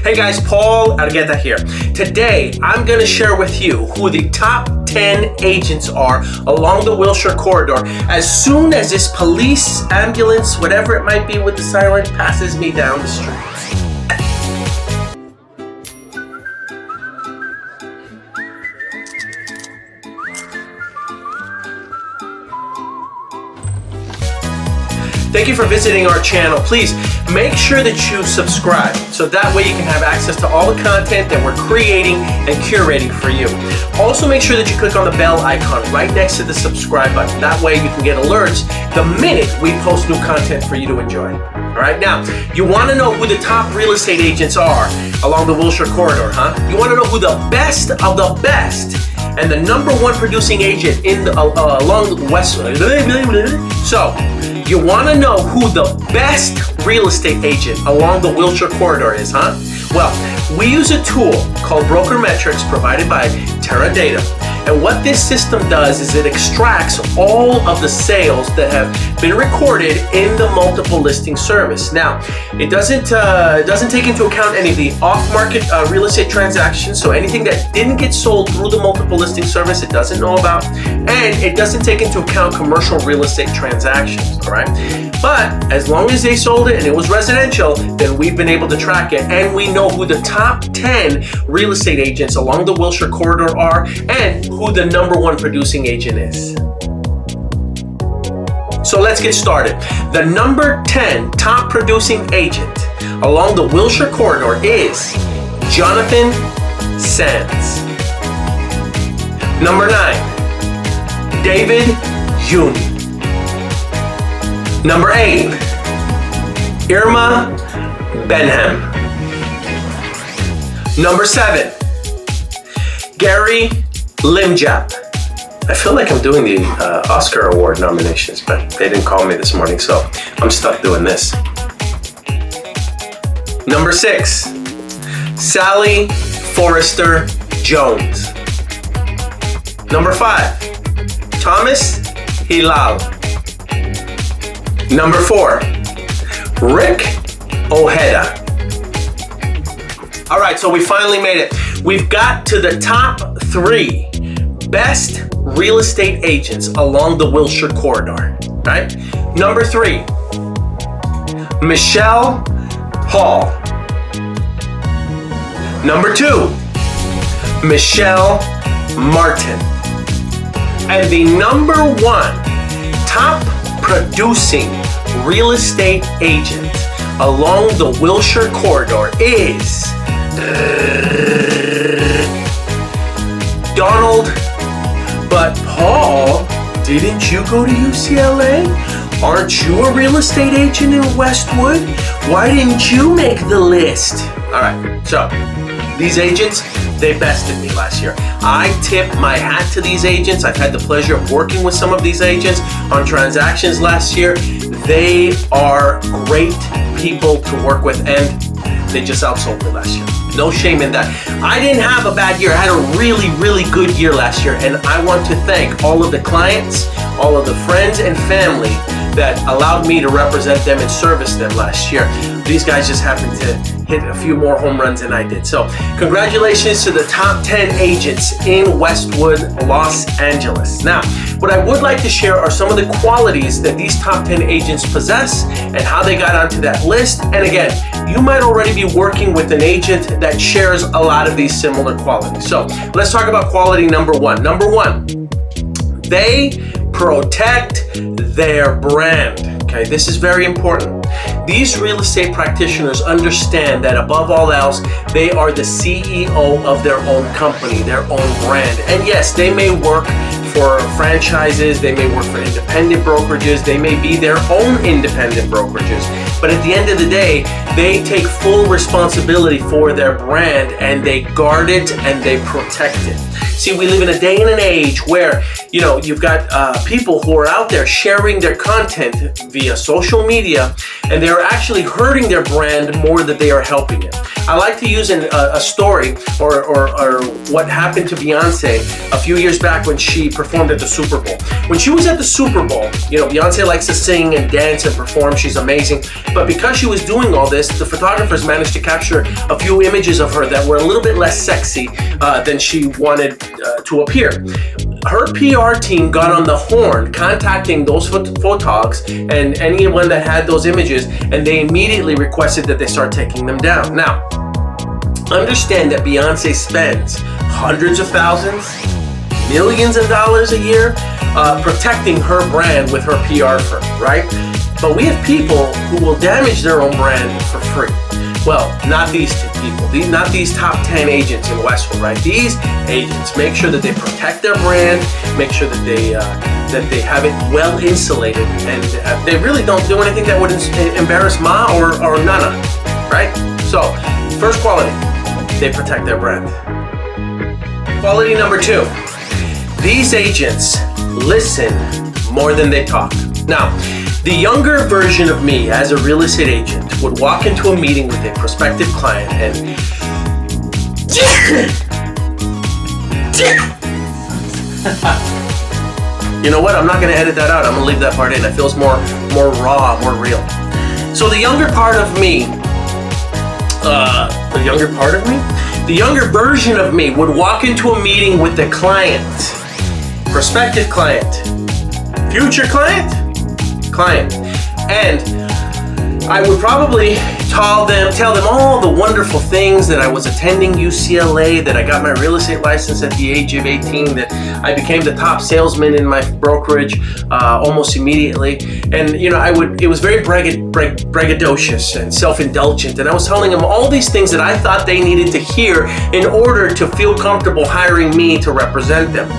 Hey guys, Paul Argueta here. Today, I'm going to share with you who the top 10 agents are along the Wilshire Corridor as soon as this police, ambulance, whatever it might be with the siren passes me down the street. Thank you for visiting our channel. Please make sure that you subscribe so that way you can have access to all the content that we're creating and curating for you. Also make sure that you click on the bell icon right next to the subscribe button. That way you can get alerts the minute we post new content for you to enjoy. All right, now you want to know who the top real estate agents are along the Wilshire Corridor, huh? You want to know who the best of the best and the #1 producing agent in the along the west. So you want to know who the best real estate agent along the Wilshire Corridor is, huh? Well, we use a tool called Broker Metrics provided by Terradatum. And what this system does is it extracts all of the sales that have been recorded in the multiple listing service. Now, it doesn't take into account any of the off-market real estate transactions, so anything that didn't get sold through the multiple listing service, it doesn't know about, and it doesn't take into account commercial real estate transactions, all right? But as long as they sold it and it was residential, then we've been able to track it, and we know who the top 10 real estate agents along the Wilshire Corridor are and who the #1 producing agent is. So let's get started. The number 10 top producing agent along the Wilshire Corridor is Jonathan Sands. Number 9, David Yoon. Number 8, Irma Benham. Number 7, Gary Limjap. I feel like I'm doing the Oscar Award nominations, but they didn't call me this morning, so I'm stuck doing this. Number 6, Sally Forrester Jones. Number 5, Thomas Hilal. Number 4, Rick Ojeda. All right, so we finally made it. We've got to the top 3 best real estate agents along the Wilshire Corridor, right? Number 3, Michelle Hall. Number 2, Michelle Martin. And the #1 top producing real estate agent along the Wilshire Corridor is Donald. But Paul, didn't you go to UCLA? Aren't you a real estate agent in Westwood? Why didn't you make the list? All right, so these agents, they bested me last year. I tip my hat to these agents. I've had the pleasure of working with some of these agents on transactions last year. They are great people to work with, and they just outsold me last year. No shame in that. I didn't have a bad year. I had a really, really good year last year, and I want to thank all of the clients, all of the friends and family that allowed me to represent them and service them last year. These guys just happened to hit a few more home runs than I did. So congratulations to the top 10 agents in Westwood, Los Angeles. Now, what I would like to share are some of the qualities that these top 10 agents possess and how they got onto that list. And again, you might already be working with an agent that shares a lot of these similar qualities. So let's talk about quality #1. Number 1, they protect their brand. Okay, this is very important. These real estate practitioners understand that above all else, they are the CEO of their own company, their own brand. And yes, they may work for franchises, they may work for independent brokerages, they may be their own independent brokerages. But at the end of the day, they take full responsibility for their brand and they guard it and they protect it. See, we live in a day and an age where, you know, you've got people who are out there sharing their content via social media, and they're actually hurting their brand more than they are helping it. I like to use a story or what happened to Beyonce a few years back when she performed at the Super Bowl. When she was at the Super Bowl, you know, Beyonce likes to sing and dance and perform. She's amazing. But because she was doing all this, the photographers managed to capture a few images of her that were a little bit less sexy than she wanted to appear. Her PR team got on the horn, contacting those photogs and anyone that had those images, and they immediately requested that they start taking them down. Now, understand that Beyonce spends hundreds of thousands, millions of dollars a year protecting her brand with her PR firm, right? But we have people who will damage their own brand for free. Well, not these two people, not these top 10 agents in Westwood, right? These agents make sure that they protect their brand, make sure that they have it well insulated, and they really don't do anything that would embarrass Ma or Nana, right? So, first quality, they protect their brand. Quality number 2, these agents listen more than they talk. Now, the younger version of me as a real estate agent would walk into a meeting with a prospective client and you know what? I'm not going to edit that out. I'm going to leave that part in. It feels more raw, more real. So the younger part of me, the younger version of me would walk into a meeting with the client, prospective client, future client, and I would probably tell them all the wonderful things, that I was attending UCLA, that I got my real estate license at the age of 18, that I became the top salesman in my brokerage almost immediately. And it was very braggadocious and self-indulgent, and I was telling them all these things that I thought they needed to hear in order to feel comfortable hiring me to represent them.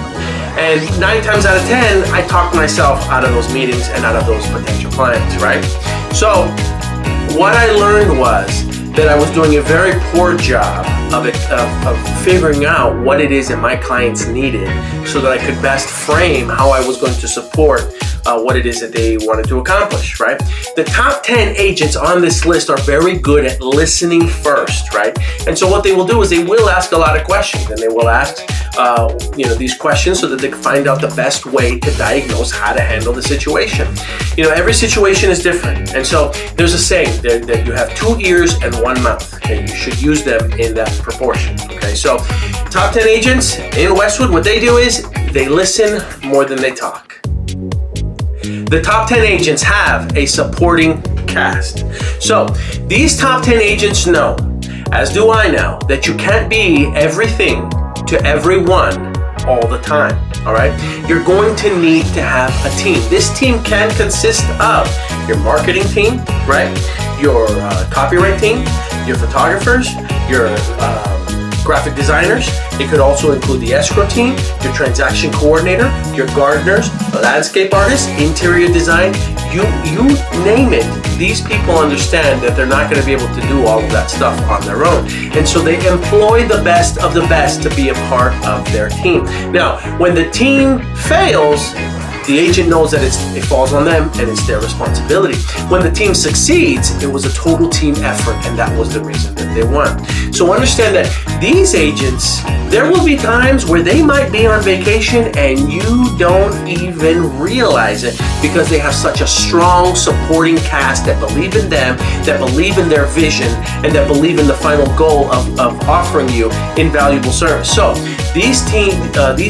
And 9 times out of 10, I talked myself out of those meetings and out of those potential clients, right? So what I learned was that I was doing a very poor job of figuring out what it is that my clients needed, so that I could best frame how I was going to support what it is that they wanted to accomplish, right? The top 10 agents on this list are very good at listening first, right? And so what they will do is they will ask a lot of questions, and they will ask these questions so that they can find out the best way to diagnose how to handle the situation. Every situation is different. And so there's a saying that you have 2 ears and 1 mouth, and you should use them in that proportion. Okay, so top 10 agents in Westwood, what they do is they listen more than they talk. The top 10 agents have a supporting cast. So these top 10 agents know, as do I know, that you can't be everything to everyone all the time, all right? You're going to need to have a team. This team can consist of your marketing team, right? Your copyright team, your photographers, your graphic designers. It could also include the escrow team, your transaction coordinator, your gardeners, landscape artists, interior design, you name it. These people understand that they're not going to be able to do all of that stuff on their own. And so they employ the best of the best to be a part of their team. Now, when the team fails, the agent knows that it falls on them and it's their responsibility. When the team succeeds, it was a total team effort, and that was the reason that they won. So understand that these agents, there will be times where they might be on vacation and you don't even realize it, because they have such a strong supporting cast that believe in them, that believe in their vision, and that believe in the final goal of offering you invaluable service. So these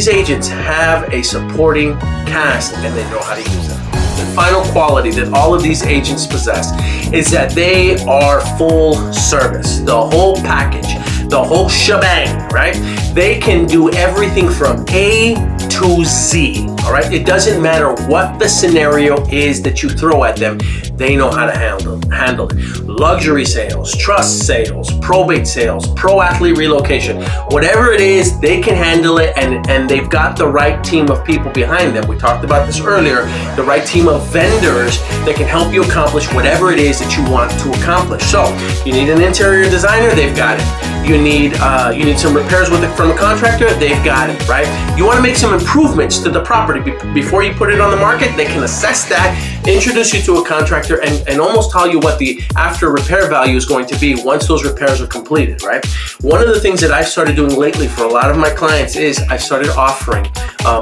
agents have a supporting cast, and they know how to use them. The final quality that all of these agents possess is that they are full service, the whole package, the whole shebang, right? They can do everything from A to Z, all right? It doesn't matter what the scenario is that you throw at them, they know how to handle it. Luxury sales, trust sales, probate sales, pro athlete relocation, whatever it is, they can handle it, and they've got the right team of people behind them. We talked about this earlier, the right team of vendors that can help you accomplish whatever it is that you want to accomplish. So you need an interior designer, they've got it. You need some repairs from a contractor, they've got it, right? You want to make some improvements to the property before you put it on the market, they can assess that, introduce you to a contractor, and almost tell you what the after repair value is going to be once those repairs are completed, right? One of the things that I've started doing lately for a lot of my clients is I've started offering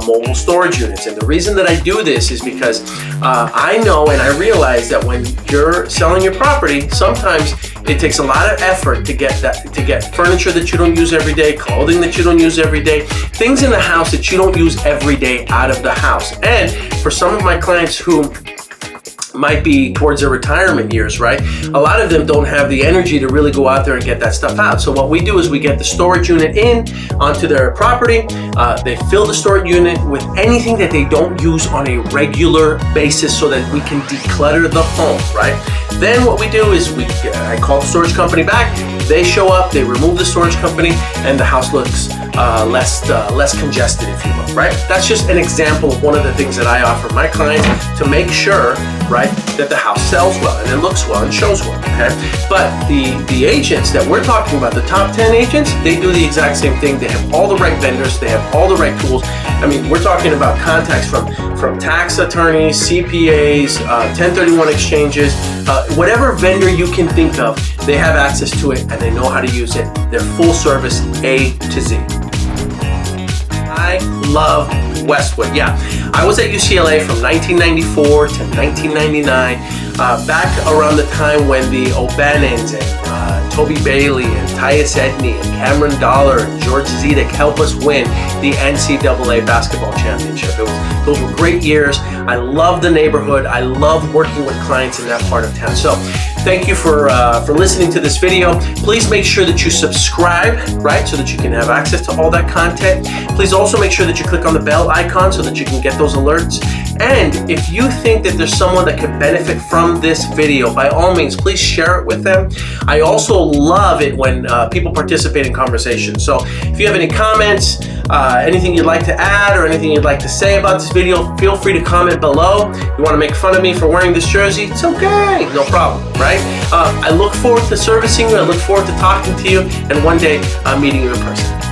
mobile storage units. And the reason that I do this is because I know and I realize that when you're selling your property, sometimes it takes a lot of effort to get furniture that you don't use every day, clothing that you don't use every day, things in the house that you don't use every day out of the house. And for some of my clients who might be towards their retirement years, right? A lot of them don't have the energy to really go out there and get that stuff out. So what we do is we get the storage unit in onto their property. They fill the storage unit with anything that they don't use on a regular basis so that we can declutter the home, right? Then what we do is I call the storage company back. They show up, they remove the storage company, and the house looks less congested, if you will, right? That's just an example of one of the things that I offer my clients to make sure, right, that the house sells well and it looks well and shows well, okay? But the agents that we're talking about, the top 10 agents, they do the exact same thing. They have all the right vendors, they have all the right tools. I mean, we're talking about contacts from tax attorneys, CPAs, 1031 exchanges, whatever vendor you can think of, they have access to it and they know how to use it. They're full service A to Z. I love Westwood. Yeah, I was at UCLA from 1994 to 1999, back around the time when the O'Bannons and Toby Bailey and Tyus Edney and Cameron Dollar and George Zedek helped us win the NCAA basketball championship. Those were great years. I love the neighborhood. I love working with clients in that part of town. So thank you for listening to this video. Please make sure that you subscribe, right, so that you can have access to all that content. Please also make sure that you click on the bell icon so that you can get those alerts. And if you think that there's someone that could benefit from this video, by all means, please share it with them. I also love it when people participate in conversations. So if you have any comments, anything you'd like to add or anything you'd like to say about this video, feel free to comment below. You want to make fun of me for wearing this jersey? It's okay, no problem, right? I look forward to servicing you. I look forward to talking to you and one day meeting you in person.